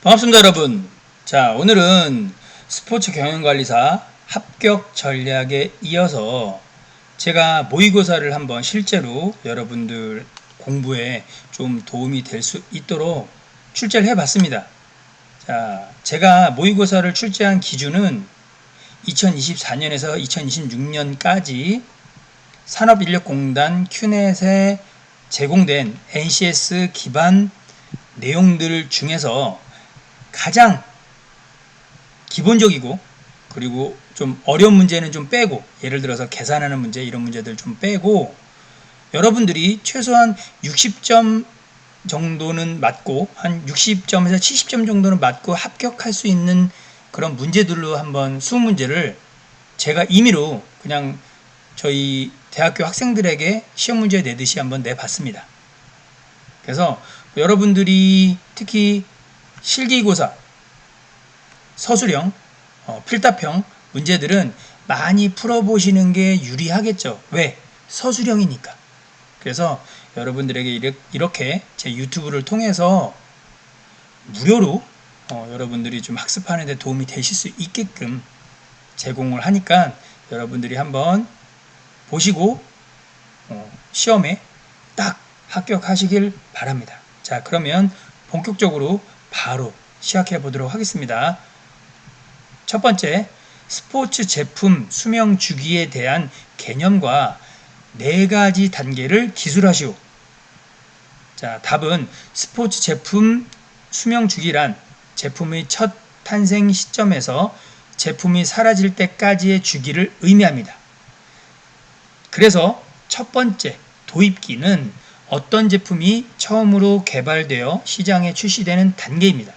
반갑습니다, 여러분. 자, 오늘은 스포츠 경영관리사 합격 전략에 이어서 제가 모의고사를 한번 실제로 여러분들 공부에 좀 도움이 될 수 있도록 출제를 해봤습니다. 자, 제가 모의고사를 출제한 기준은 2024년에서 2026년까지 산업인력공단 큐넷에 제공된 NCS 기반 내용들 중에서 가장 기본적이고 그리고 좀 어려운 문제는 좀 빼고, 예를 들어서 계산하는 문제 이런 문제들 좀 빼고, 여러분들이 최소한 60점 정도는 맞고 한 60점에서 70점 정도는 맞고 합격할 수 있는 그런 문제들로 한번 20문제를 제가 임의로 그냥 저희 대학교 학생들에게 시험 문제 내듯이 한번 내봤습니다. 그래서 여러분들이 특히 실기고사, 서술형, 필답형 문제들은 많이 풀어보시는 게 유리하겠죠. 왜? 서술형이니까. 그래서 여러분들에게 이렇게 제 유튜브를 통해서 무료로 여러분들이 좀 학습하는 데 도움이 되실 수 있게끔 제공을 하니까 여러분들이 한번 보시고 시험에 딱 합격하시길 바랍니다. 자, 그러면 본격적으로 바로 시작해 보도록 하겠습니다. 첫 번째, 스포츠 제품 수명 주기에 대한 개념과 4가지 단계를 기술하시오. 자, 답은 스포츠 제품 수명 주기란 제품의 첫 탄생 시점에서 제품이 사라질 때까지의 주기를 의미합니다. 그래서 첫 번째, 도입기는 어떤 제품이 처음으로 개발되어 시장에 출시되는 단계입니다.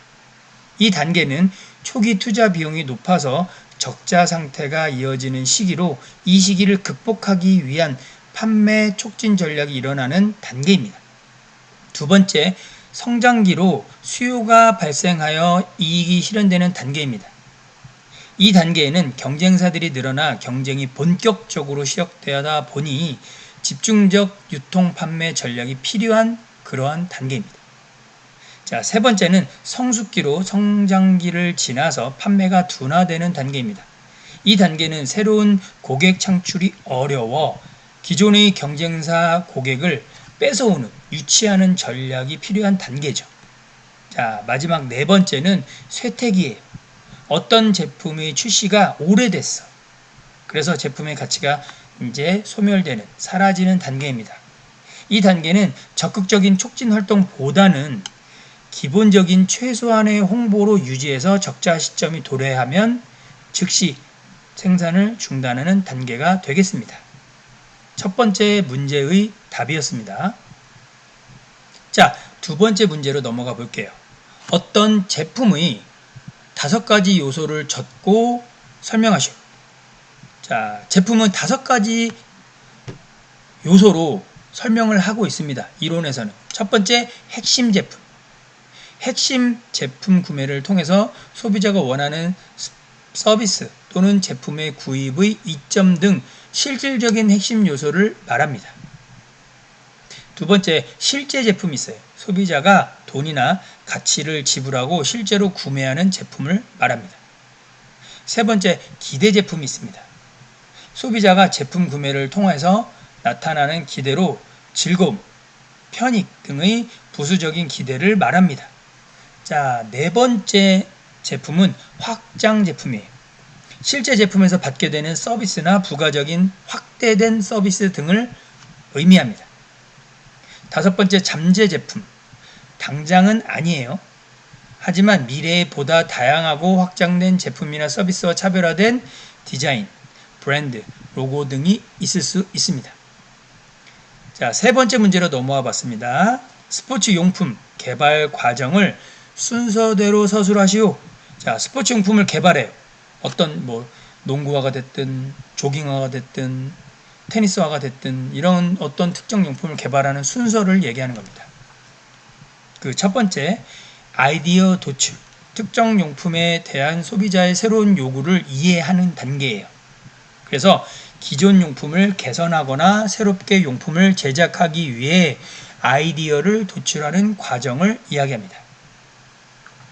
이 단계는 초기 투자 비용이 높아서 적자 상태가 이어지는 시기로 이 시기를 극복하기 위한 판매 촉진 전략이 일어나는 단계입니다. 두 번째, 성장기로 수요가 발생하여 이익이 실현되는 단계입니다. 이 단계에는 경쟁사들이 늘어나 경쟁이 본격적으로 시작되다 보니 집중적 유통 판매 전략이 필요한 그러한 단계입니다. 자, 세 번째는 성숙기로 성장기를 지나서 판매가 둔화되는 단계입니다. 이 단계는 새로운 고객 창출이 어려워 기존의 경쟁사 고객을 뺏어오는, 유치하는 전략이 필요한 단계죠. 자, 마지막 네 번째는 쇠퇴기예요. 어떤 제품의 출시가 오래됐어. 그래서 제품의 가치가 이제 소멸되는, 사라지는 단계입니다. 이 단계는 적극적인 촉진 활동보다는 기본적인 최소한의 홍보로 유지해서 적자 시점이 도래하면 즉시 생산을 중단하는 단계가 되겠습니다. 첫 번째 문제의 답이었습니다. 자, 두 번째 문제로 넘어가 볼게요. 어떤 제품의 5가지 요소를 적고 설명하시오. 자, 제품은 5가지 요소로 설명을 하고 있습니다. 이론에서는. 첫 번째, 핵심 제품. 핵심 제품 구매를 통해서 소비자가 원하는 서비스 또는 제품의 구입의 이점 등 실질적인 핵심 요소를 말합니다. 두 번째, 실제 제품이 있어요. 소비자가 돈이나 가치를 지불하고 실제로 구매하는 제품을 말합니다. 세 번째, 기대 제품이 있습니다. 소비자가 제품 구매를 통해서 나타나는 기대로 즐거움, 편익 등의 부수적인 기대를 말합니다. 자, 네 번째 제품은 확장 제품이에요. 실제 제품에서 받게 되는 서비스나 부가적인 확대된 서비스 등을 의미합니다. 다섯 번째, 잠재 제품. 당장은 아니에요. 하지만 미래에 보다 다양하고 확장된 제품이나 서비스와 차별화된 디자인, 브랜드, 로고 등이 있을 수 있습니다. 자, 세 번째 문제로 넘어와 봤습니다. 스포츠 용품 개발 과정을 순서대로 서술하시오. 자, 스포츠 용품을 개발해요. 어떤 농구화가 됐든 조깅화가 됐든 테니스화가 됐든 이런 어떤 특정 용품을 개발하는 순서를 얘기하는 겁니다. 그 첫 번째, 아이디어 도출. 특정 용품에 대한 소비자의 새로운 요구를 이해하는 단계예요. 그래서 기존 용품을 개선하거나 새롭게 용품을 제작하기 위해 아이디어를 도출하는 과정을 이야기합니다.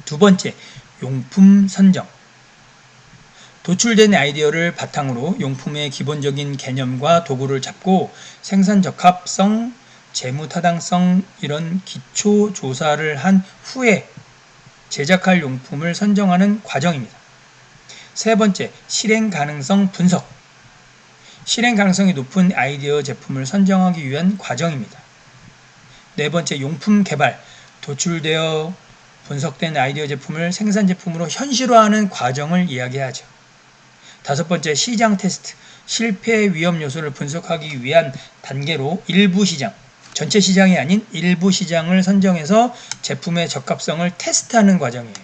두 번째, 용품 선정. 도출된 아이디어를 바탕으로 용품의 기본적인 개념과 도구를 잡고 생산 적합성, 재무 타당성 이런 기초 조사를 한 후에 제작할 용품을 선정하는 과정입니다. 세 번째, 실행 가능성 분석. 실행 가능성이 높은 아이디어 제품을 선정하기 위한 과정입니다. 네 번째, 용품 개발. 도출되어 분석된 아이디어 제품을 생산 제품으로 현실화하는 과정을 이야기하죠. 다섯 번째, 시장 테스트. 실패 위험 요소를 분석하기 위한 단계로 일부 시장, 전체 시장이 아닌 일부 시장을 선정해서 제품의 적합성을 테스트하는 과정이에요.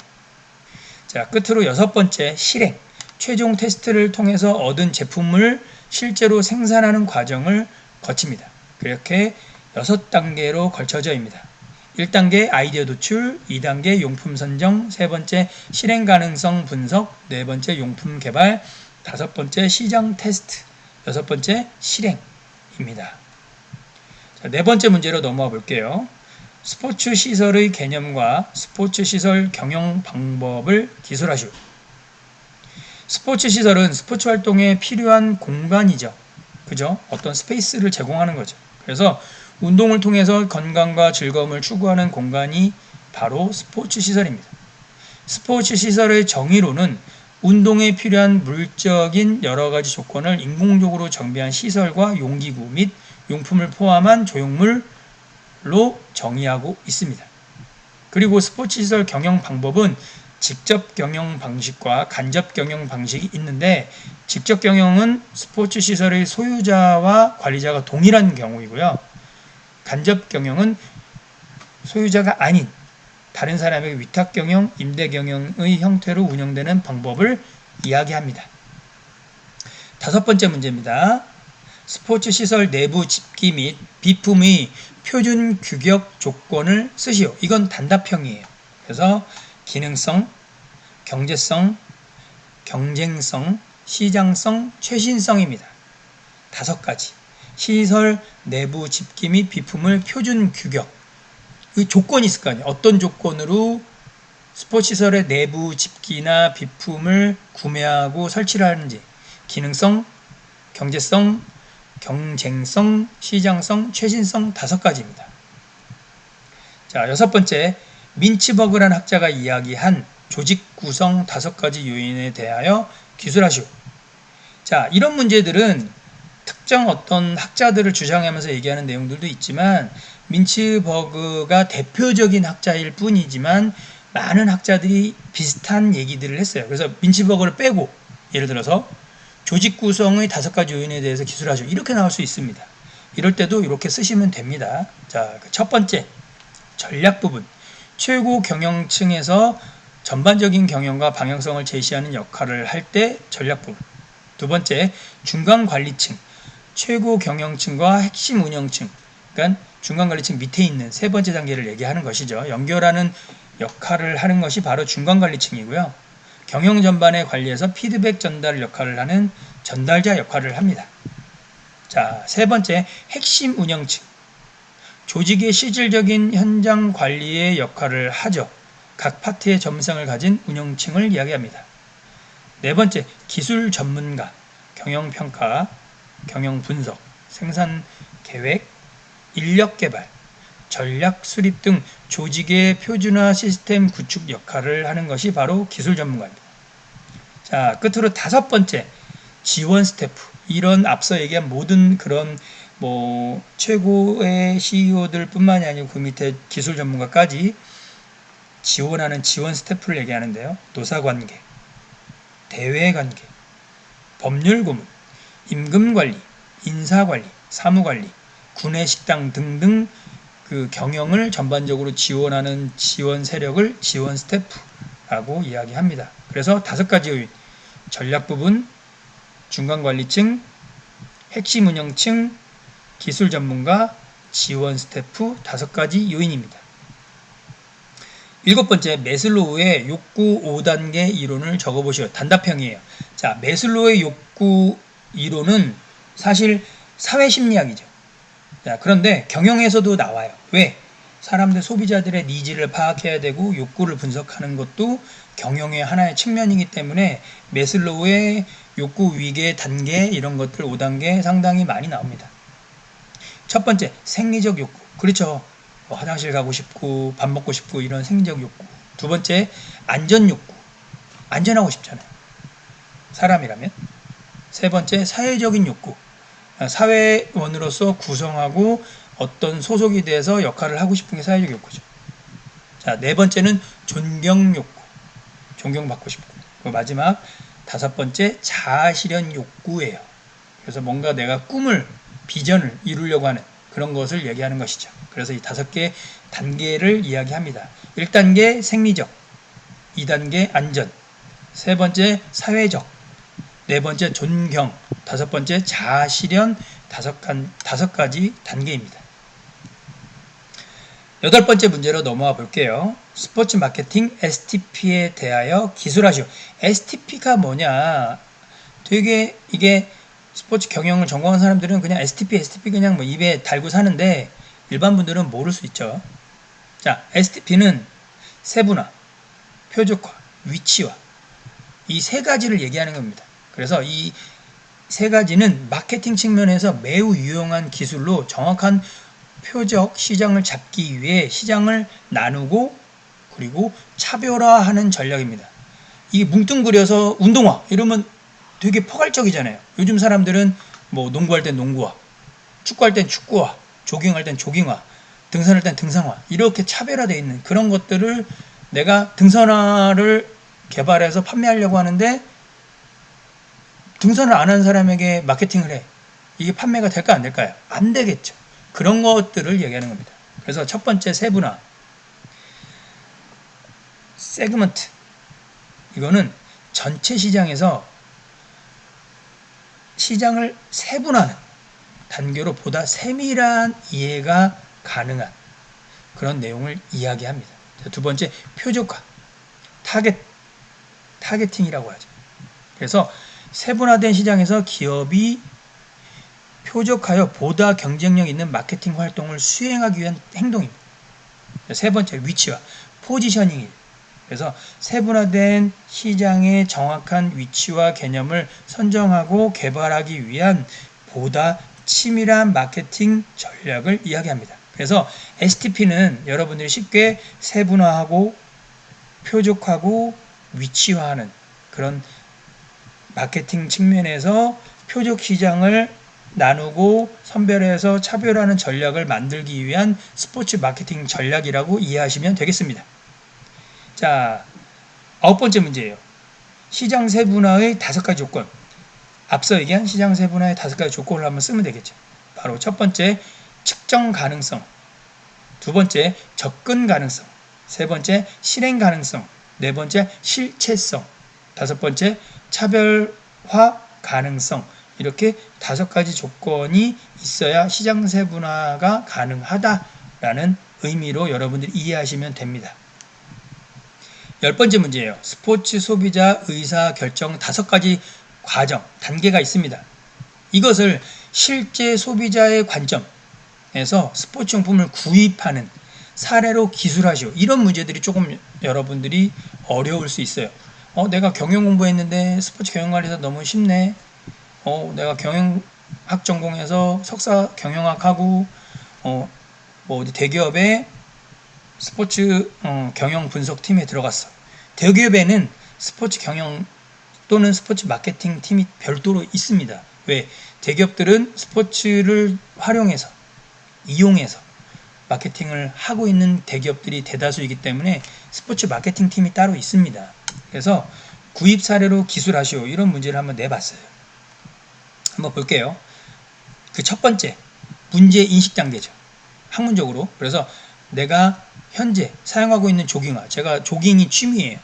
자, 끝으로 여섯 번째, 실행. 최종 테스트를 통해서 얻은 제품을 실제로 생산하는 과정을 거칩니다. 그렇게 6단계로 걸쳐져입니다. 1단계 아이디어 도출, 2단계 용품 선정, 3번째 실행 가능성 분석, 4번째 용품 개발, 5번째 시장 테스트, 6번째 실행입니다. 자, 4번째 문제로 넘어가 볼게요. 스포츠 시설의 개념과 스포츠 시설 경영 방법을 기술하시오. 스포츠 시설은 스포츠 활동에 필요한 공간이죠. 그죠? 어떤 스페이스를 제공하는 거죠. 그래서 운동을 통해서 건강과 즐거움을 추구하는 공간이 바로 스포츠 시설입니다. 스포츠 시설의 정의로는 운동에 필요한 물적인 여러 가지 조건을 인공적으로 정비한 시설과 용기구 및 용품을 포함한 조형물로 정의하고 있습니다. 그리고 스포츠 시설 경영 방법은 직접 경영 방식과 간접 경영 방식이 있는데, 직접 경영은 스포츠 시설의 소유자와 관리자가 동일한 경우이고요. 간접 경영은 소유자가 아닌 다른 사람에게 위탁 경영, 임대 경영의 형태로 운영되는 방법을 이야기합니다. 5번째 문제입니다. 스포츠 시설 내부 집기 및 비품의 표준 규격 조건을 쓰시오. 이건 단답형이에요. 그래서 기능성, 경제성, 경쟁성, 시장성, 최신성입니다. 5가지. 시설 내부 집기 및 비품을 표준 규격. 이 조건이 있을 거 아니에요. 어떤 조건으로 스포츠시설의 내부 집기나 비품을 구매하고 설치를 하는지. 기능성, 경제성, 경쟁성, 시장성, 최신성 5가지입니다. 자, 6번째. 민츠버그라는 학자가 이야기한 조직 구성 5가지 요인에 대하여 기술하시오. 자, 이런 문제들은 특정 어떤 학자들을 주장하면서 얘기하는 내용들도 있지만, 민츠버그가 대표적인 학자일 뿐이지만 많은 학자들이 비슷한 얘기들을 했어요. 그래서 민츠버그를 빼고 예를 들어서 조직 구성의 5가지 요인에 대해서 기술하시오. 이렇게 나올 수 있습니다. 이럴 때도 이렇게 쓰시면 됩니다. 자, 첫 번째, 전략 부분. 최고 경영층에서 전반적인 경영과 방향성을 제시하는 역할을 할 때 전략 부분. 두 번째, 중간 관리층. 최고 경영층과 핵심 운영층, 그러니까 중간 관리층 밑에 있는 3번째 단계를 얘기하는 것이죠. 연결하는 역할을 하는 것이 바로 중간 관리층이고요. 경영 전반의 관리에서 피드백 전달 역할을 하는 전달자 역할을 합니다. 자, 3번째, 핵심 운영층. 조직의 실질적인 현장 관리의 역할을 하죠. 각 파트의 전문성을 가진 운영층을 이야기합니다. 4번째, 기술 전문가, 경영 평가, 경영 분석, 생산 계획, 인력 개발, 전략 수립 등 조직의 표준화 시스템 구축 역할을 하는 것이 바로 기술 전문가입니다. 자, 끝으로 5번째, 지원 스태프. 이런 앞서 얘기한 모든 그런 최고의 CEO들 뿐만이 아니고 그 밑에 기술 전문가까지 지원하는 지원 스태프를 얘기하는데요. 노사관계, 대외관계, 법률고문, 임금관리, 인사관리, 사무관리, 구내식당 등등 그 경영을 전반적으로 지원하는 지원 세력을 지원 스태프라고 이야기합니다. 그래서 5가지 요인, 전략 부분, 중간관리층, 핵심 운영층, 기술 전문가, 지원 스태프 5가지 요인입니다. 7번째, 매슬로우의 욕구 5단계 이론을 적어보시오. 단답형이에요. 자, 매슬로우의 욕구 이론은 사실 사회심리학이죠. 자, 그런데 경영에서도 나와요. 왜? 사람들 소비자들의 니즈를 파악해야 되고 욕구를 분석하는 것도 경영의 하나의 측면이기 때문에 매슬로우의 욕구 위계 단계 이런 것들 5단계 상당히 많이 나옵니다. 첫 번째, 생리적 욕구. 그렇죠. 화장실 가고 싶고 밥 먹고 싶고 이런 생리적 욕구. 두 번째, 안전 욕구. 안전하고 싶잖아요. 사람이라면. 세 번째, 사회적인 욕구. 사회원으로서 구성하고 어떤 소속이 돼서 역할을 하고 싶은 게 사회적 욕구죠. 자, 네 번째는 존경 욕구. 존경받고 싶고. 그리고 마지막 다섯 번째, 자아실현 욕구예요. 그래서 뭔가 내가 꿈을, 비전을 이루려고 하는 그런 것을 얘기하는 것이죠. 그래서 이 5개 단계를 이야기합니다. 1단계 생리적, 2단계 안전, 세 번째 사회적, 네 번째 존경, 다섯 번째 자아실현, 다섯 가지 단계입니다. 여덟 번째 문제로 넘어와 볼게요. 스포츠 마케팅 STP에 대하여 기술하시오. STP가 뭐냐? 되게 이게 스포츠 경영을 전공한 사람들은 그냥 STP 그냥 뭐 입에 달고 사는데 일반 분들은 모를 수 있죠. 자, STP는 세분화, 표적화, 위치화 이 세 가지를 얘기하는 겁니다. 그래서 이 세 가지는 마케팅 측면에서 매우 유용한 기술로 정확한 표적 시장을 잡기 위해 시장을 나누고 그리고 차별화하는 전략입니다. 이게 뭉뚱그려서 운동화 이러면 되게 포괄적이잖아요. 요즘 사람들은 뭐 농구할 땐 농구화, 축구할 땐 축구화, 조깅할 땐 조깅화, 등산할 땐 등산화 이렇게 차별화되어 있는 그런 것들을 내가 등산화를 개발해서 판매하려고 하는데 등산을 안 한 사람에게 마케팅을 해. 이게 판매가 될까 안 될까요? 안 되겠죠. 그런 것들을 얘기하는 겁니다. 그래서 첫 번째 세분화, 세그먼트. 이거는 전체 시장에서 시장을 세분화하는 단계로 보다 세밀한 이해가 가능한 그런 내용을 이야기합니다. 두 번째 표적화, 타겟팅이라고 하죠. 그래서 세분화된 시장에서 기업이 표적하여 보다 경쟁력 있는 마케팅 활동을 수행하기 위한 행동입니다. 세 번째 위치화, 포지셔닝. 그래서 세분화된 시장의 정확한 위치와 개념을 선정하고 개발하기 위한 보다 치밀한 마케팅 전략을 이야기합니다. 그래서 STP는 여러분들이 쉽게 세분화하고 표적하고 위치화하는 그런 마케팅 측면에서 표적 시장을 나누고 선별해서 차별하는 전략을 만들기 위한 스포츠 마케팅 전략이라고 이해하시면 되겠습니다. 자, 9번째 문제예요. 시장 세분화의 5가지 조건. 앞서 얘기한 시장 세분화의 5가지 조건을 한번 쓰면 되겠죠. 바로 첫 번째, 측정 가능성. 두 번째, 접근 가능성. 세 번째, 실행 가능성. 네 번째, 실체성. 다섯 번째, 차별화 가능성. 이렇게 5가지 조건이 있어야 시장 세분화가 가능하다라는 의미로 여러분들이 이해하시면 됩니다. 10번째 문제예요. 스포츠 소비자 의사 결정 5가지 과정, 단계가 있습니다. 이것을 실제 소비자의 관점에서 스포츠 용품을 구입하는 사례로 기술하시오. 이런 문제들이 조금 여러분들이 어려울 수 있어요. 내가 경영 공부했는데 스포츠 경영관리사 너무 쉽네. 내가 경영학 전공해서 석사 경영학하고 뭐 어디 대기업에 스포츠 경영 분석팀에 들어갔어. 대기업에는 스포츠 경영 또는 스포츠 마케팅 팀이 별도로 있습니다. 왜? 대기업들은 스포츠를 활용해서 이용해서 마케팅을 하고 있는 대기업들이 대다수이기 때문에 스포츠 마케팅 팀이 따로 있습니다. 그래서 구입 사례로 기술하시오. 이런 문제를 한번 내봤어요. 한번 볼게요. 그 첫 번째, 문제 인식 단계죠. 학문적으로. 그래서 내가 현재 사용하고 있는 조깅화. 제가 조깅이 취미예요.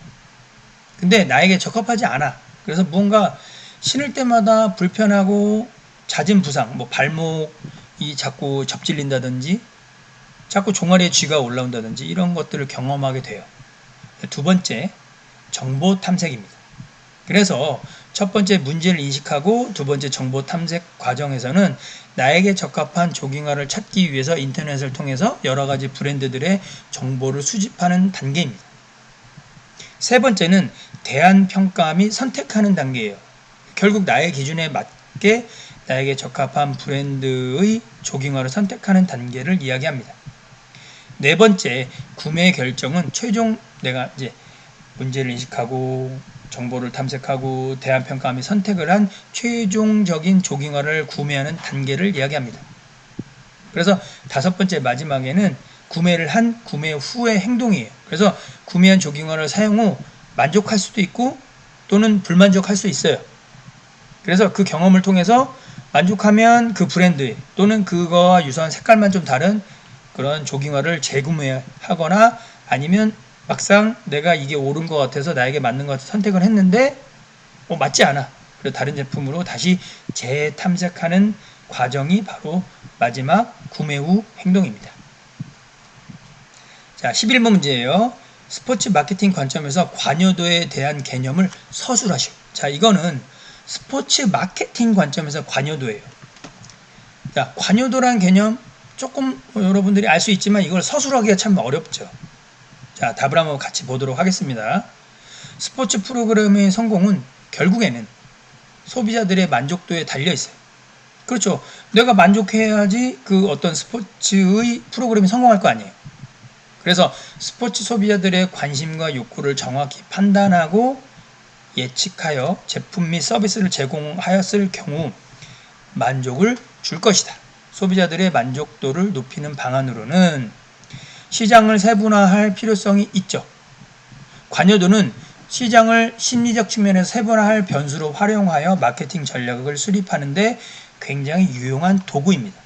근데 나에게 적합하지 않아. 그래서 무언가 신을 때마다 불편하고 잦은 부상, 뭐 발목이 자꾸 접질린다든지 자꾸 종아리에 쥐가 올라온다든지 이런 것들을 경험하게 돼요. 두 번째, 정보 탐색입니다. 그래서 첫 번째 문제를 인식하고 두 번째 정보 탐색 과정에서는 나에게 적합한 조깅화를 찾기 위해서 인터넷을 통해서 여러 가지 브랜드들의 정보를 수집하는 단계입니다. 세 번째는 대안평가 및 선택하는 단계예요. 결국 나의 기준에 맞게 나에게 적합한 브랜드의 조깅화를 선택하는 단계를 이야기합니다. 네 번째, 구매 결정은 최종 내가 이제 문제를 인식하고 정보를 탐색하고 대안평가 및 선택을 한 최종적인 조깅화를 구매하는 단계를 이야기합니다. 그래서 다섯 번째 마지막에는 구매를 한 구매 후의 행동이에요. 그래서 구매한 조깅화를 사용 후 만족할 수도 있고 또는 불만족할 수 있어요. 그래서 그 경험을 통해서 만족하면 그 브랜드 또는 그거와 유사한 색깔만 좀 다른 그런 조깅화를 재구매하거나 아니면 막상 내가 이게 옳은 것 같아서 나에게 맞는 것 같아서 선택을 했는데 맞지 않아. 그래서 다른 제품으로 다시 재탐색하는 과정이 바로 마지막 구매 후 행동입니다. 자, 11번 문제예요. 스포츠 마케팅 관점에서 관여도에 대한 개념을 서술하시오. 자, 이거는 스포츠 마케팅 관점에서 관여도예요. 자, 관여도라는 개념 조금 여러분들이 알 수 있지만 이걸 서술하기가 참 어렵죠. 자, 답을 한번 같이 보도록 하겠습니다. 스포츠 프로그램의 성공은 결국에는 소비자들의 만족도에 달려 있어요. 그렇죠. 내가 만족해야지 그 어떤 스포츠의 프로그램이 성공할 거 아니에요. 그래서 스포츠 소비자들의 관심과 욕구를 정확히 판단하고 예측하여 제품 및 서비스를 제공하였을 경우 만족을 줄 것이다. 소비자들의 만족도를 높이는 방안으로는 시장을 세분화할 필요성이 있죠. 관여도는 시장을 심리적 측면에서 세분화할 변수로 활용하여 마케팅 전략을 수립하는데 굉장히 유용한 도구입니다.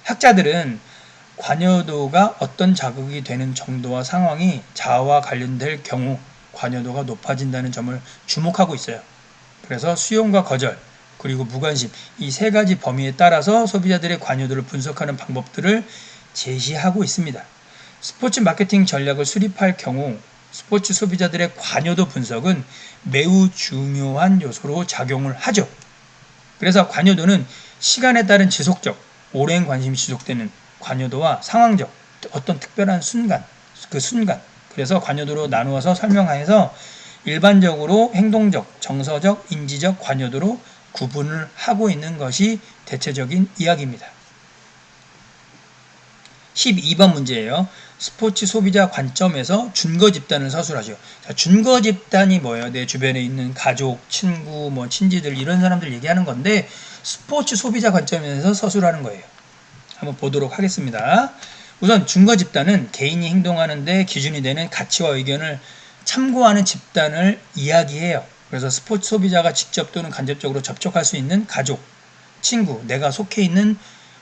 학자들은 관여도가 어떤 자극이 되는 정도와 상황이 자아와 관련될 경우 관여도가 높아진다는 점을 주목하고 있어요. 그래서 수용과 거절, 그리고 무관심 이 세 가지 범위에 따라서 소비자들의 관여도를 분석하는 방법들을 제시하고 있습니다. 스포츠 마케팅 전략을 수립할 경우 스포츠 소비자들의 관여도 분석은 매우 중요한 요소로 작용을 하죠. 그래서 관여도는 시간에 따른 지속적, 오랜 관심이 지속되는 관여도와 상황적, 어떤 특별한 순간, 그 순간. 그래서 관여도로 나누어서 설명하여서 일반적으로 행동적, 정서적, 인지적 관여도로 구분을 하고 있는 것이 대체적인 이야기입니다. 12번 문제예요. 스포츠 소비자 관점에서 준거 집단을 서술하시오. 자, 준거 집단이 뭐예요? 내 주변에 있는 가족, 친구, 친지들 이런 사람들 얘기하는 건데 스포츠 소비자 관점에서 서술하는 거예요. 한번 보도록 하겠습니다. 우선 준거 집단은 개인이 행동하는데 기준이 되는 가치와 의견을 참고하는 집단을 이야기해요. 그래서 스포츠 소비자가 직접 또는 간접적으로 접촉할 수 있는 가족, 친구, 내가 속해 있는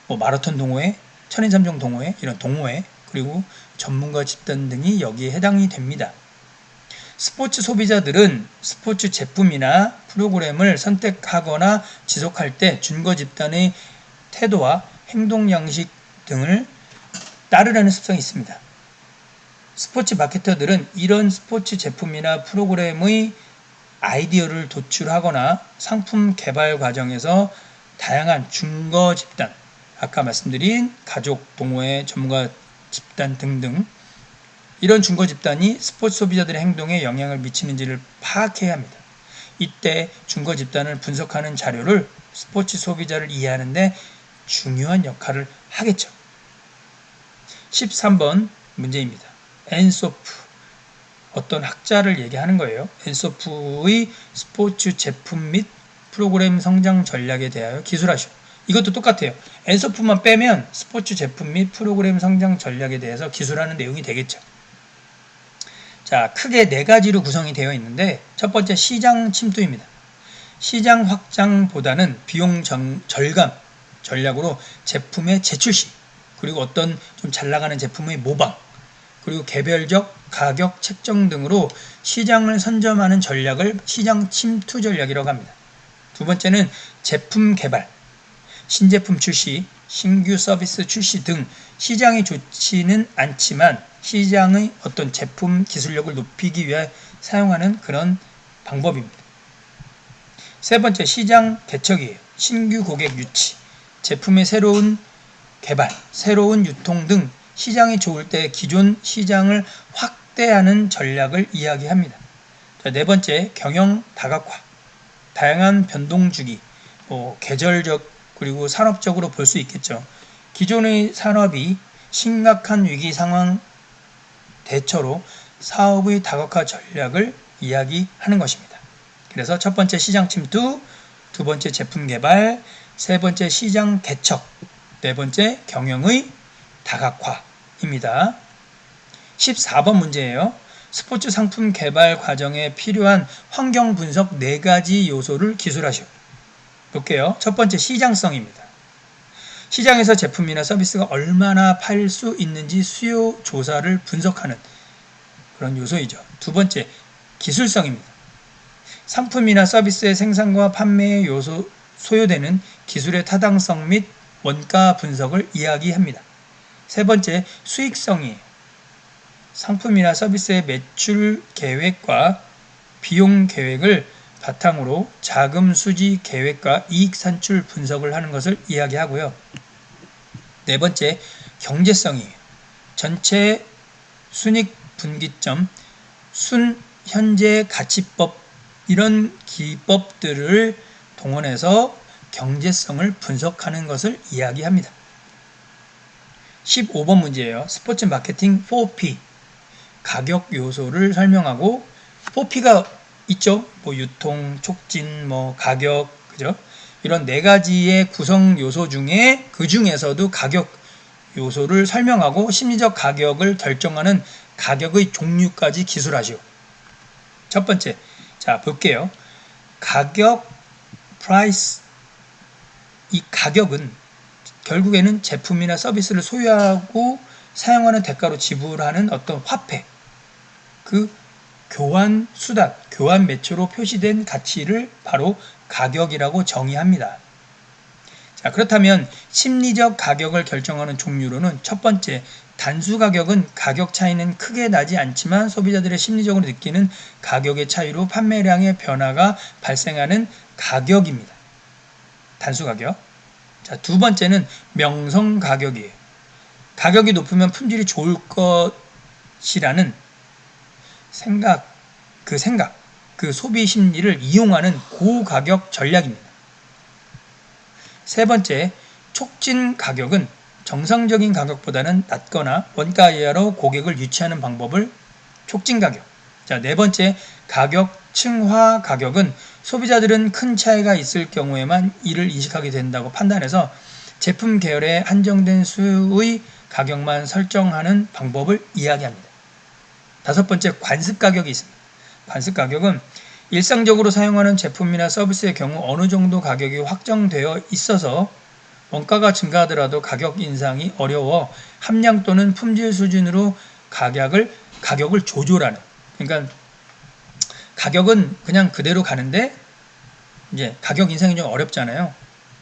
마라톤 동호회, 천인삼종 동호회, 이런 동호회, 그리고 전문가 집단 등이 여기에 해당이 됩니다. 스포츠 소비자들은 스포츠 제품이나 프로그램을 선택하거나 지속할 때 준거 집단의 태도와 행동 양식 등을 따르려는 습성이 있습니다. 스포츠 마케터들은 이런 스포츠 제품이나 프로그램의 아이디어를 도출하거나 상품 개발 과정에서 다양한 준거 집단, 아까 말씀드린 가족, 동호회, 전문가 집단 등등 이런 준거 집단이 스포츠 소비자들의 행동에 영향을 미치는지를 파악해야 합니다. 이때 준거 집단을 분석하는 자료를 스포츠 소비자를 이해하는 데 중요한 역할을 하겠죠. 13번 문제입니다. 엔소프 어떤 학자를 얘기하는 거예요. 엔소프의 스포츠 제품 및 프로그램 성장 전략에 대하여 기술하시오. 이것도 똑같아요. 엔소프만 빼면 스포츠 제품 및 프로그램 성장 전략에 대해서 기술하는 내용이 되겠죠. 자, 크게 네 가지로 구성이 되어 있는데 첫 번째 시장 침투입니다. 시장 확장보다는 비용 절감 전략으로 제품의 재출시 그리고 어떤 좀 잘 나가는 제품의 모방 그리고 개별적 가격 책정 등으로 시장을 선점하는 전략을 시장 침투 전략이라고 합니다. 두 번째는 제품 개발, 신제품 출시, 신규 서비스 출시 등 시장이 좋지는 않지만 시장의 어떤 제품 기술력을 높이기 위해 사용하는 그런 방법입니다. 세 번째, 시장 개척이에요. 신규 고객 유치, 제품의 새로운 개발, 새로운 유통 등 시장이 좋을 때 기존 시장을 확대하는 전략을 이야기합니다. 자, 네 번째, 경영 다각화, 다양한 변동 주기, 계절적 그리고 산업적으로 볼 수 있겠죠. 기존의 산업이 심각한 위기 상황 대처로 사업의 다각화 전략을 이야기하는 것입니다. 그래서 첫 번째 시장 침투, 두 번째 제품 개발, 세 번째 시장 개척, 네 번째 경영의 다각화입니다. 14번 문제예요. 스포츠 상품 개발 과정에 필요한 환경 분석 4가지 요소를 기술하시오. 볼게요. 첫 번째 시장성입니다. 시장에서 제품이나 서비스가 얼마나 팔 수 있는지 수요 조사를 분석하는 그런 요소이죠. 두 번째, 기술성입니다. 상품이나 서비스의 생산과 판매에 소요되는 기술의 타당성 및 원가 분석을 이야기합니다. 세 번째, 수익성이에요. 상품이나 서비스의 매출 계획과 비용 계획을 바탕으로 자금 수지 계획과 이익 산출 분석을 하는 것을 이야기하고요. 네 번째, 경제성이에요. 전체 순익 분기점, 순현재 가치법 이런 기법들을 동원해서 경제성을 분석하는 것을 이야기합니다. 15번 문제예요. 스포츠 마케팅 4P 가격 요소를 설명하고 4P가 있죠. 유통, 촉진, 가격, 그죠? 이런 4가지의 구성 요소 중에 그 중에서도 가격 요소를 설명하고 심리적 가격을 결정하는 가격의 종류까지 기술하시오. 첫 번째, 자 볼게요. 가격, price, 이 가격은 결국에는 제품이나 서비스를 소유하고 사용하는 대가로 지불하는 어떤 화폐, 그 교환 수단, 교환 매체로 표시된 가치를 바로 가격이라고 정의합니다. 자, 그렇다면 심리적 가격을 결정하는 종류로는 첫 번째, 단수 가격은 가격 차이는 크게 나지 않지만 소비자들의 심리적으로 느끼는 가격의 차이로 판매량의 변화가 발생하는 가격입니다. 단수 가격. 자, 두 번째는 명성 가격이에요. 가격이 높으면 품질이 좋을 것이라는 생각, 그 소비 심리를 이용하는 고가격 전략입니다. 세 번째, 촉진 가격은 정상적인 가격보다는 낮거나 원가 이하로 고객을 유치하는 방법을 촉진 가격. 자, 네 번째, 가격 층화 가격은 소비자들은 큰 차이가 있을 경우에만 이를 인식하게 된다고 판단해서 제품 계열의 한정된 수의 가격만 설정하는 방법을 이야기합니다. 다섯 번째, 관습 가격이 있습니다. 관습 가격은 일상적으로 사용하는 제품이나 서비스의 경우 어느 정도 가격이 확정되어 있어서 원가가 증가하더라도 가격 인상이 어려워 함량 또는 품질 수준으로 가격을 조절하는. 그러니까 가격은 그냥 그대로 가는데 이제 가격 인상이 좀 어렵잖아요.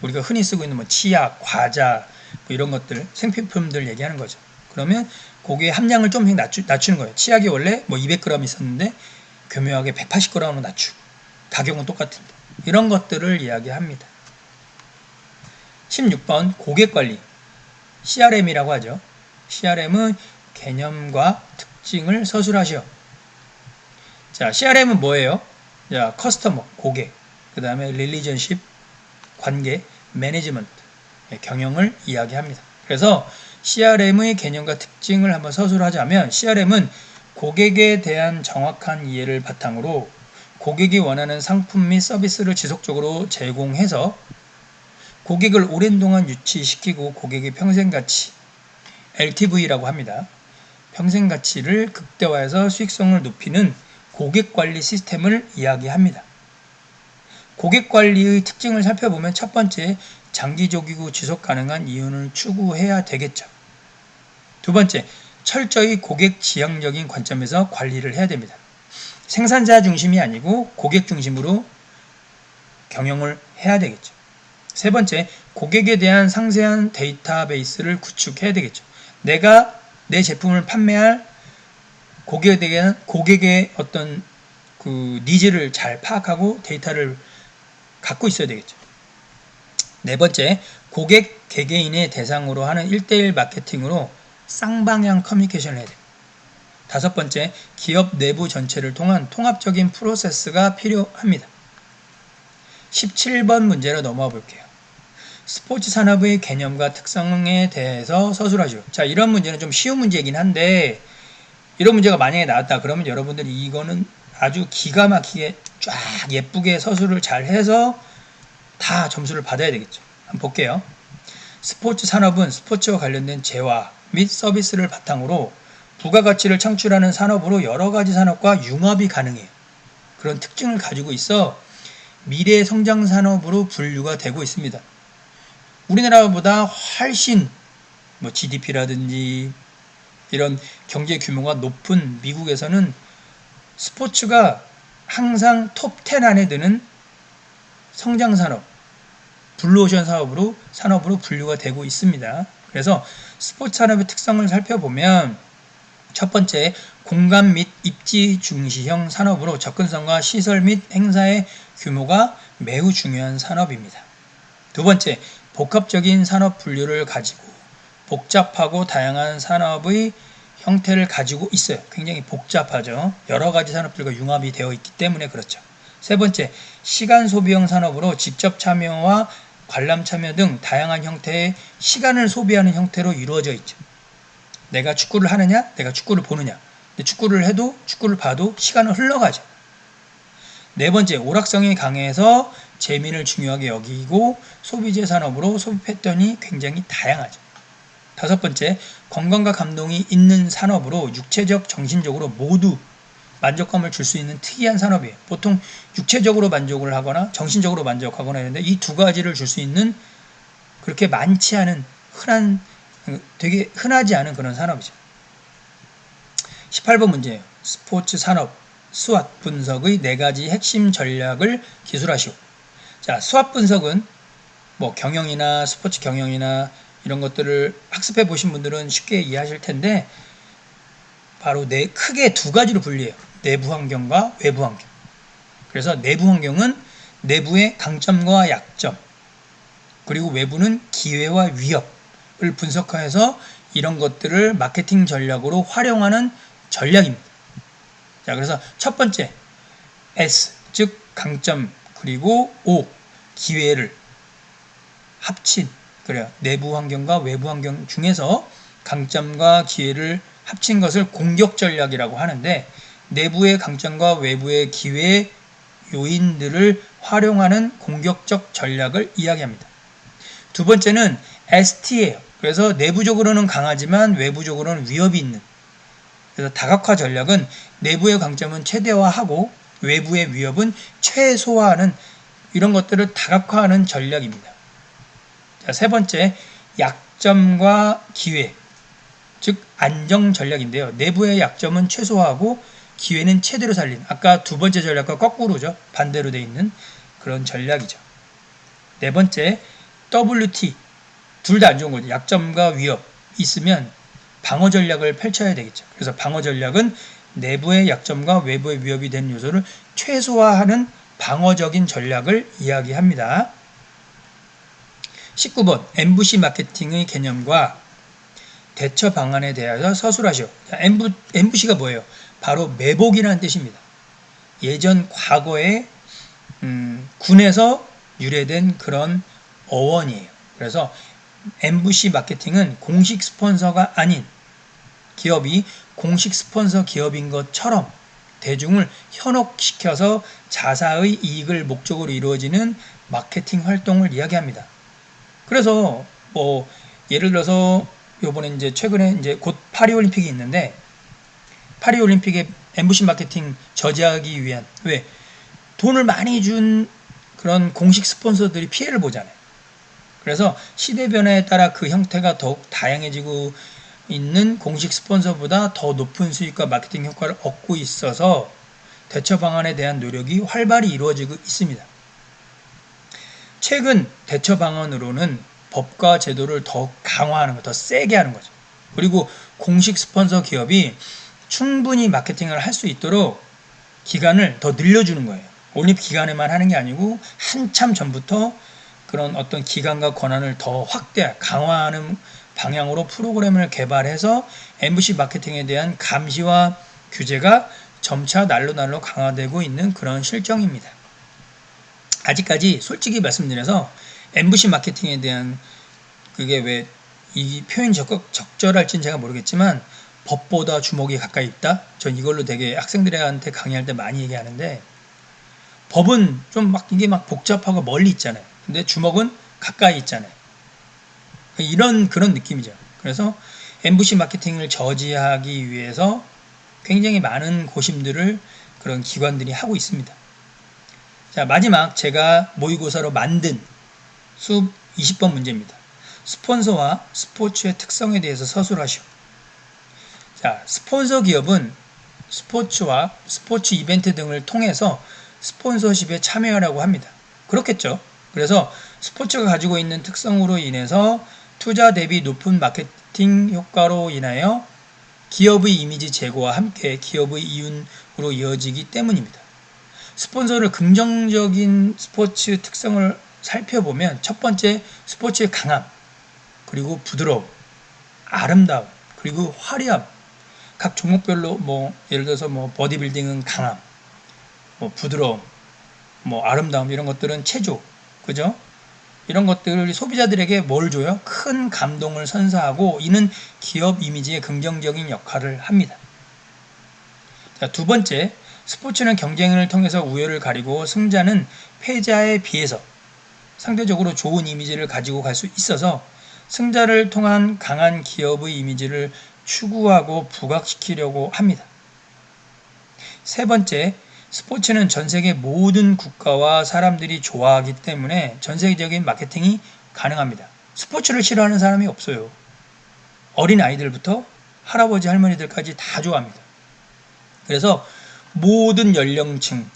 우리가 흔히 쓰고 있는 치약, 과자 이런 것들, 생필품들 얘기하는 거죠. 그러면 고기의 함량을 좀 낮추는 거예요. 치약이 원래 200g 있었는데 교묘하게 180g으로 낮추고 가격은 똑같은데 이런 것들을 이야기합니다. 16번 고객관리 CRM이라고 하죠. CRM은 개념과 특징을 서술하시오. 자, CRM은 뭐예요? 자, 커스터머, 고객, 그 다음에 릴리전십, 관계, 매니지먼트, 경영을 이야기합니다. 그래서 CRM의 개념과 특징을 한번 서술하자면 CRM은 고객에 대한 정확한 이해를 바탕으로 고객이 원하는 상품 및 서비스를 지속적으로 제공해서 고객을 오랜 동안 유치시키고 고객의 평생가치, LTV라고 합니다. 평생가치를 극대화해서 수익성을 높이는 고객관리 시스템을 이야기합니다. 고객관리의 특징을 살펴보면 첫 번째, 장기적이고 지속가능한 이윤을 추구해야 되겠죠. 두 번째, 철저히 고객 지향적인 관점에서 관리를 해야 됩니다. 생산자 중심이 아니고 고객 중심으로 경영을 해야 되겠죠. 세 번째, 고객에 대한 상세한 데이터베이스를 구축해야 되겠죠. 내가 내 제품을 판매할 고객에 대한 고객의 어떤 그 니즈를 잘 파악하고 데이터를 갖고 있어야 되겠죠. 네 번째, 고객 개개인의 대상으로 하는 1대1 마케팅으로 쌍방향 커뮤니케이션을 해야 돼요. 다섯 번째, 기업 내부 전체를 통한 통합적인 프로세스가 필요합니다. 17번 문제로 넘어가 볼게요. 스포츠 산업의 개념과 특성에 대해서 서술하시오. 자, 이런 문제는 좀 쉬운 문제이긴 한데 이런 문제가 만약에 나왔다 그러면 여러분들이 이거는 아주 기가 막히게 쫙 예쁘게 서술을 잘 해서 다 점수를 받아야 되겠죠. 한번 볼게요. 스포츠 산업은 스포츠와 관련된 재화 및 서비스를 바탕으로 부가가치를 창출하는 산업으로 여러 가지 산업과 융합이 가능해요. 그런 특징을 가지고 있어 미래 성장 산업으로 분류가 되고 있습니다. 우리나라보다 훨씬 GDP라든지 이런 경제 규모가 높은 미국에서는 스포츠가 항상 톱 10 안에 드는 성장 산업, 블루오션 산업으로 분류가 되고 있습니다. 그래서 스포츠 산업의 특성을 살펴보면 첫 번째, 공간 및 입지 중시형 산업으로 접근성과 시설 및 행사의 규모가 매우 중요한 산업입니다. 두 번째, 복합적인 산업 분류를 가지고 복잡하고 다양한 산업의 형태를 가지고 있어요. 굉장히 복잡하죠. 여러 가지 산업들과 융합이 되어 있기 때문에 그렇죠. 세 번째, 시간 소비형 산업으로 직접 참여와 관람 참여 등 다양한 형태의 시간을 소비하는 형태로 이루어져 있죠. 내가 축구를 하느냐, 내가 축구를 보느냐. 근데 축구를 해도 축구를 봐도 시간은 흘러가죠. 네 번째, 오락성이 강해서 재미를 중요하게 여기고 소비재 산업으로 소비 패턴이 굉장히 다양하죠. 다섯 번째, 건강과 감동이 있는 산업으로 육체적, 정신적으로 모두 만족감을 줄 수 있는 특이한 산업이에요. 보통 육체적으로 만족을 하거나 정신적으로 만족하거나 이런데 이 두 가지를 줄 수 있는 그렇게 많지 않은 되게 흔하지 않은 그런 산업이죠. 18번 문제예요. 스포츠 산업 수학 분석의 4가지 핵심 전략을 기술하시오. 자, 수학 분석은 경영이나 스포츠 경영이나 이런 것들을 학습해 보신 분들은 쉽게 이해하실 텐데 바로 크게 두 가지로 분리해요. 내부 환경과 외부 환경. 그래서 내부 환경은 내부의 강점과 약점, 그리고 외부는 기회와 위협을 분석해서 이런 것들을 마케팅 전략으로 활용하는 전략입니다. 자, 그래서 첫 번째 S, 즉 강점, 그리고 O, 기회를 합친, 그래요. 내부 환경과 외부 환경 중에서 강점과 기회를 합친 것을 공격 전략이라고 하는데 내부의 강점과 외부의 기회 요인들을 활용하는 공격적 전략을 이야기합니다. 두 번째는 ST예요. 그래서 내부적으로는 강하지만 외부적으로는 위협이 있는. 그래서 다각화 전략은 내부의 강점은 최대화하고 외부의 위협은 최소화하는 이런 것들을 다각화하는 전략입니다. 자, 세 번째, 약점과 기회, 즉 안정 전략인데요. 내부의 약점은 최소화하고 기회는 최대로 살리는, 아까 두 번째 전략과 거꾸로죠. 반대로 돼 있는 그런 전략이죠. 네 번째, WT, 둘 다 안 좋은 거죠. 약점과 위협 있으면 방어 전략을 펼쳐야 되겠죠. 그래서 방어 전략은 내부의 약점과 외부의 위협이 되는 요소를 최소화하는 방어적인 전략을 이야기합니다. 19번, MVC 마케팅의 개념과 대처 방안에 대해서 서술하시오. MVC가 뭐예요? 바로 매복이라는 뜻입니다. 예전 과거에 군에서 유래된 그런 어원이에요. 그래서 MVC 마케팅은 공식 스폰서가 아닌 기업이 공식 스폰서 기업인 것처럼 대중을 현혹시켜서 자사의 이익을 목적으로 이루어지는 마케팅 활동을 이야기합니다. 그래서 예를 들어서 요번에 이제 최근에 이제 곧 파리올림픽이 있는데 파리올림픽에 MVC 마케팅 저지하기 위한 왜 돈을 많이 준 그런 공식 스폰서들이 피해를 보잖아요. 그래서 시대 변화에 따라 그 형태가 더욱 다양해지고 있는 공식 스폰서보다 더 높은 수익과 마케팅 효과를 얻고 있어서 대처 방안에 대한 노력이 활발히 이루어지고 있습니다. 최근 대처 방안으로는 법과 제도를 더 강화하는 거, 더 세게 하는 거죠. 그리고 공식 스폰서 기업이 충분히 마케팅을 할 수 있도록 기간을 더 늘려주는 거예요. 올림픽 기간에만 하는 게 아니고 한참 전부터 그런 어떤 기간과 권한을 더 강화하는 방향으로 프로그램을 개발해서 MBC 마케팅에 대한 감시와 규제가 점차 날로 강화되고 있는 그런 실정입니다. 아직까지 솔직히 말씀드려서 MBC 마케팅에 대한 그게 왜 이 표현이 적절할지는 제가 모르겠지만 법보다 주먹이 가까이 있다? 전 이걸로 되게 학생들한테 강의할 때 많이 얘기하는데 법은 좀 이게 복잡하고 멀리 있잖아요. 근데 주먹은 가까이 있잖아요. 그런 느낌이죠. 그래서 MBC 마케팅을 저지하기 위해서 굉장히 많은 고심들을 그런 기관들이 하고 있습니다. 자, 마지막 제가 모의고사로 만든 수업 20번 문제입니다. 스폰서와 스포츠의 특성에 대해서 서술하시오. 자, 스폰서 기업은 스포츠와 스포츠 이벤트 등을 통해서 스폰서십에 참여하라고 합니다. 그렇겠죠. 그래서 스포츠가 가지고 있는 특성으로 인해서 투자 대비 높은 마케팅 효과로 인하여 기업의 이미지 제고와 함께 기업의 이윤으로 이어지기 때문입니다. 스폰서를 긍정적인 스포츠 특성을 살펴보면 첫 번째 스포츠의 강함, 그리고 부드러움, 아름다움, 그리고 화려함. 각 종목별로 예를 들어서 보디빌딩은 강함, 부드러움, 아름다움 이런 것들은 체조, 그죠? 이런 것들이 소비자들에게 뭘 줘요? 큰 감동을 선사하고 이는 기업 이미지에 긍정적인 역할을 합니다. 자, 두 번째, 스포츠는 경쟁을 통해서 우열을 가리고 승자는 패자에 비해서 상대적으로 좋은 이미지를 가지고 갈 수 있어서 승자를 통한 강한 기업의 이미지를 추구하고 부각시키려고 합니다. 세 번째, 스포츠는 전 세계 모든 국가와 사람들이 좋아하기 때문에 전 세계적인 마케팅이 가능합니다. 스포츠를 싫어하는 사람이 없어요. 어린 아이들부터 할아버지 할머니들까지 다 좋아합니다. 그래서 모든 연령층,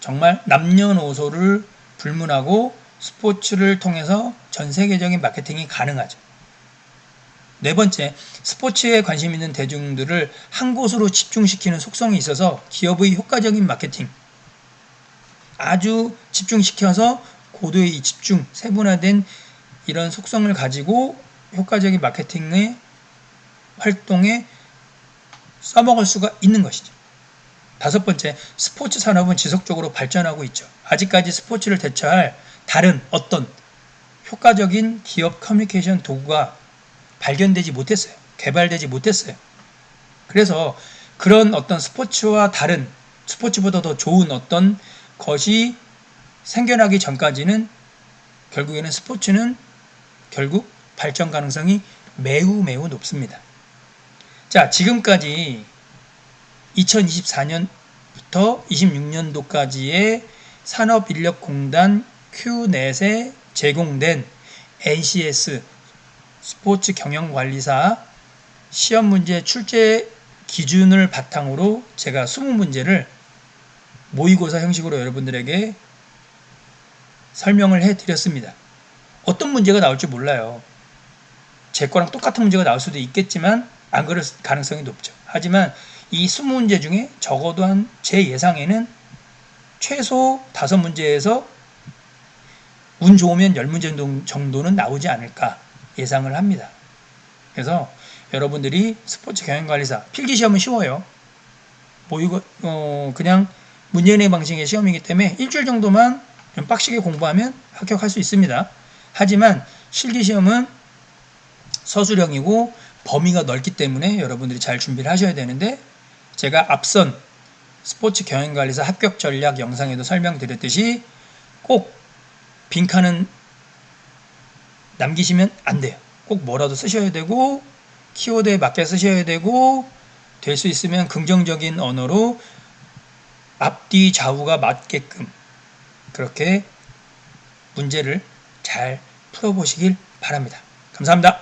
정말 남녀노소를 불문하고 스포츠를 통해서 전 세계적인 마케팅이 가능하죠. 네 번째, 스포츠에 관심 있는 대중들을 한 곳으로 집중시키는 속성이 있어서 기업의 효과적인 마케팅, 아주 집중시켜서 고도의 집중, 세분화된 이런 속성을 가지고 효과적인 마케팅의 활동에 써먹을 수가 있는 것이죠. 다섯 번째, 스포츠 산업은 지속적으로 발전하고 있죠. 아직까지 스포츠를 대처할 다른 어떤 효과적인 기업 커뮤니케이션 도구가 발견되지 못했어요. 개발되지 못했어요. 그래서 그런 어떤 스포츠와 다른, 스포츠보다 더 좋은 어떤 것이 생겨나기 전까지는 결국에는 스포츠는 결국 발전 가능성이 매우 높습니다. 자, 지금까지 2024년부터 26년도까지의 산업인력공단 큐넷에 제공된 NCS 스포츠 경영관리사 시험 문제 출제 기준을 바탕으로 제가 20문제를 모의고사 형식으로 여러분들에게 설명을 해드렸습니다. 어떤 문제가 나올지 몰라요. 제 거랑 똑같은 문제가 나올 수도 있겠지만 안 그럴 가능성이 높죠. 하지만 이 20문제 중에 적어도 제 예상에는 최소 5문제에서 운 좋으면 10문제 정도는 나오지 않을까 예상을 합니다. 그래서 여러분들이 스포츠 경영관리사 필기시험은 쉬워요. 그냥 문제은행 방식의 시험이기 때문에 일주일 정도만 좀 빡시게 공부하면 합격할 수 있습니다. 하지만 실기시험은 서술형이고 범위가 넓기 때문에 여러분들이 잘 준비를 하셔야 되는데 제가 앞선 스포츠 경영관리사 합격 전략 영상에도 설명드렸듯이 꼭 빈칸은 남기시면 안 돼요. 꼭 뭐라도 쓰셔야 되고 키워드에 맞게 쓰셔야 되고 될 수 있으면 긍정적인 언어로 앞뒤 좌우가 맞게끔 그렇게 문제를 잘 풀어보시길 바랍니다. 감사합니다.